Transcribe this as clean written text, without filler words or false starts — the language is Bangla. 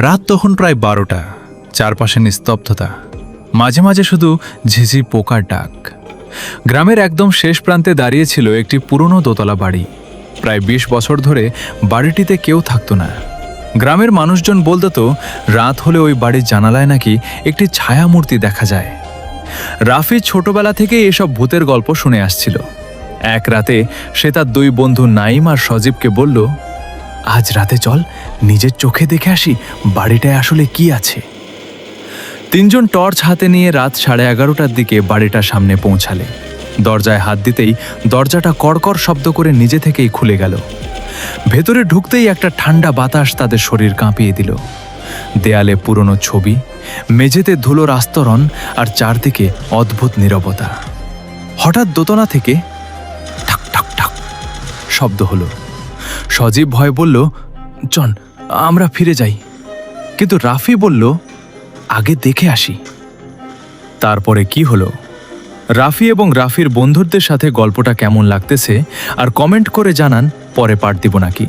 রাত তখন প্রায় 12টা। চারপাশে নিস্তব্ধতা, মাঝে মাঝে শুধু ঝিঝি পোকার ডাক। গ্রামের একদম শেষ প্রান্তে দাঁড়িয়ে ছিল একটি পুরনো দোতলা বাড়ি। প্রায় 20 বছর ধরে বাড়িটিতে কেউ থাকতো না। গ্রামের মানুষজন বলতো তো রাত হলে ওই বাড়ির জানালায় নাকি একটি ছায়ামূর্তি দেখা যায়। রাফি ছোটবেলা থেকে এসব ভূতের গল্প শুনে আসছিল। এক রাতে সে তার 2 বন্ধু নাইম আর সজীবকে বলল, আজ রাতে চল নিজের চোখে দেখে আসি বাড়িটায় আসলে কি আছে। 3 জন টর্চ হাতে নিয়ে রাত 11:30টার দিকে বাড়িটার সামনে পৌঁছালে। দরজায় হাত দিতেই দরজাটা কড়কড় শব্দ করে নিজে থেকেই খুলে গেল। ভেতরে ঢুকতেই একটা ঠান্ডা বাতাস তাদের শরীর কাঁপিয়ে দিল। দেয়ালে পুরনো ছবি, মেঝেতে ধুলোর আস্তরণ আর চারদিকে অদ্ভুত নীরবতা। হঠাৎ দোতলা থেকে ঠাক ঠাক ঠাক শব্দ হলো। সজীব ভয় বলল, চল আমরা ফিরে যাই। কিন্তু রাফি বলল, আগে দেখে আসি। তারপরে কি হলো? রাফি এবং রাফির বন্ধুদের সাথে গল্পটা কেমন লাগতেছে আর কমেন্ট করে জানান, পরে পার্ট দিব নাকি।